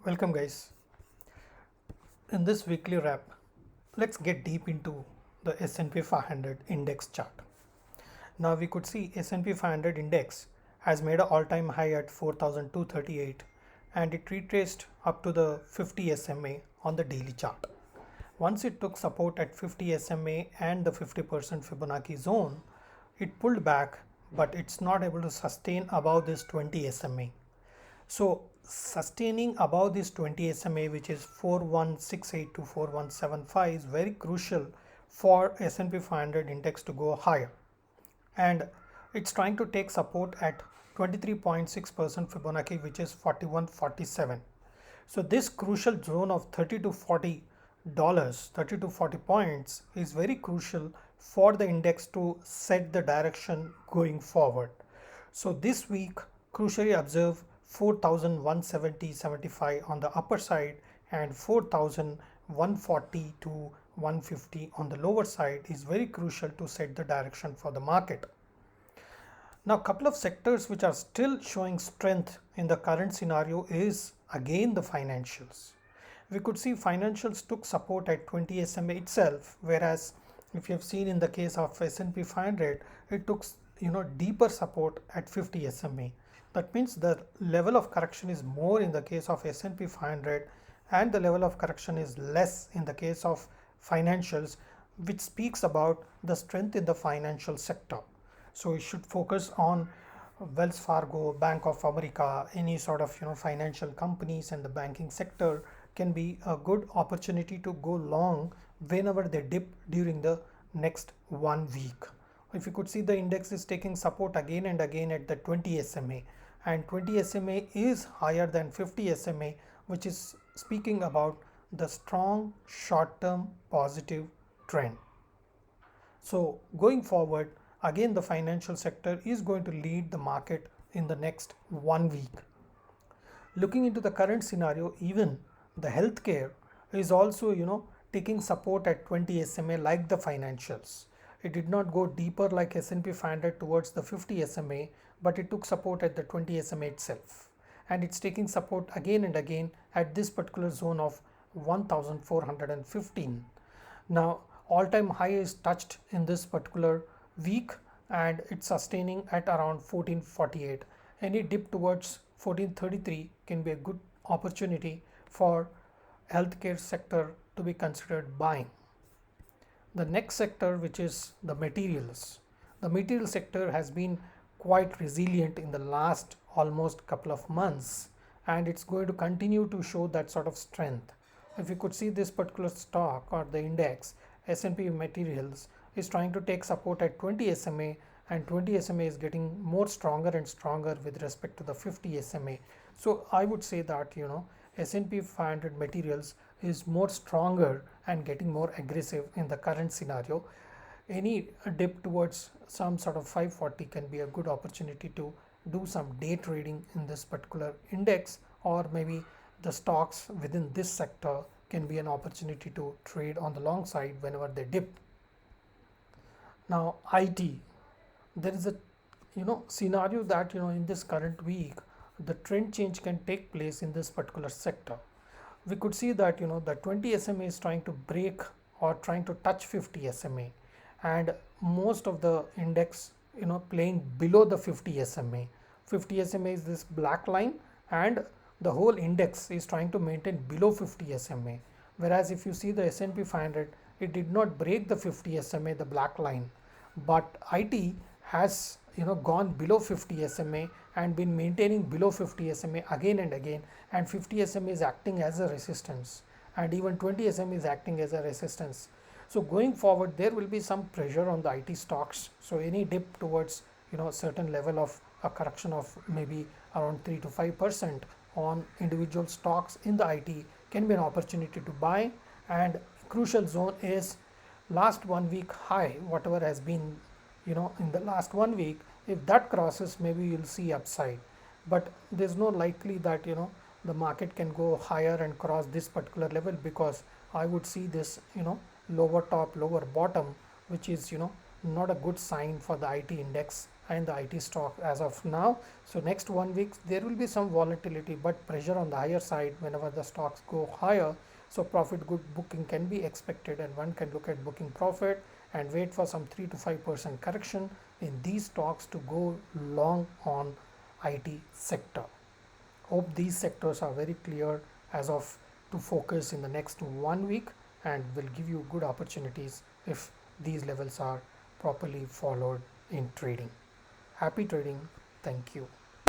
Welcome guys. In this weekly wrap, let's get deep into the S&P 500 index chart. Now we could see S&P 500 index has made an all-time high at 4,238 and it retraced up to the 50 SMA on the daily chart. Once it took support at 50 SMA and the 50% Fibonacci zone, it pulled back, but it's not able to sustain above this 20 SMA. So sustaining above this 20 SMA, which is 4168 to 4175, is very crucial for S&P 500 index to go higher. And it's trying to take support at 23.6% Fibonacci, which is 4147. So this crucial zone of 30 to 40 dollars, 30 to 40 points is very crucial for the index to set the direction going forward. So this week, crucially observe 4,170.75 on the upper side and 4,140 to 150 on the lower side is very crucial to set the direction for the market. Now, a couple of sectors which are still showing strength in the current scenario is again the financials. We could see financials took support at 20 SMA itself, whereas if you have seen in the case of S&P 500, it took deeper support at 50 SMA. That means the level of correction is more in the case of S&P 500 and the level of correction is less in the case of financials, which speaks about the strength in the financial sector. So we should focus on Wells Fargo, Bank of America, any sort of financial companies, and the banking sector can be a good opportunity to go long whenever they dip during the next 1 week. If you could see, the index is taking support again and again at the 20 SMA, and 20 SMA is higher than 50 SMA, which is speaking about the strong short-term positive trend. So going forward, again the financial sector is going to lead the market in the next 1 week. Looking into the current scenario, even the healthcare is also taking support at 20 SMA like the financials. It did not go deeper like S&P 500 towards the 50 SMA, but it took support at the 20 SMA itself. And it's taking support again and again at this particular zone of 1,415. Now, all-time high is touched in this particular week and it's sustaining at around 1448. Any dip towards 1433 can be a good opportunity for healthcare sector to be considered buying. The next sector, which is the materials. The material sector has been quite resilient in the last almost couple of months, and it's going to continue to show that sort of strength. If you could see this particular stock or the index, S&P materials is trying to take support at 20 SMA, and 20 SMA is getting more stronger and stronger with respect to the 50 SMA. So I would say that S&P 500 materials is more stronger and getting more aggressive in the current scenario. Any dip towards some sort of 540 can be a good opportunity to do some day trading in this particular index, or maybe the stocks within this sector can be an opportunity to trade on the long side whenever they dip. Now IT, there is a scenario that in this current week the trend change can take place in this particular sector. We could see that the 20 SMA is trying to break or trying to touch 50 SMA, and most of the index playing below the 50 SMA. 50 SMA is this black line, and the whole index is trying to maintain below 50 SMA. Whereas if you see the S&P 500, it did not break the 50 SMA, the black line, but IT has gone below 50 SMA and been maintaining below 50 SMA again and again, and 50 SMA is acting as a resistance, and even 20 SMA is acting as a resistance. So going forward, there will be some pressure on the IT stocks. So any dip towards a certain level of a correction of maybe around 3 to 5% on individual stocks in the IT can be an opportunity to buy. And crucial zone is last 1 week high, whatever has been in the last 1 week. If that crosses, maybe you'll see upside, but there's no likely that the market can go higher and cross this particular level, because I would see this lower top lower bottom, which is not a good sign for the IT index and the IT stock as of now. So next 1 week there will be some volatility, but pressure on the higher side whenever the stocks go higher. So profit good booking can be expected, and one can look at booking profit and wait for some 3 to 5% correction in these stocks to go long on IT sector. Hope these sectors are very clear as of to focus in the next 1 week, and will give you good opportunities if these levels are properly followed in trading. Happy trading. Thank you.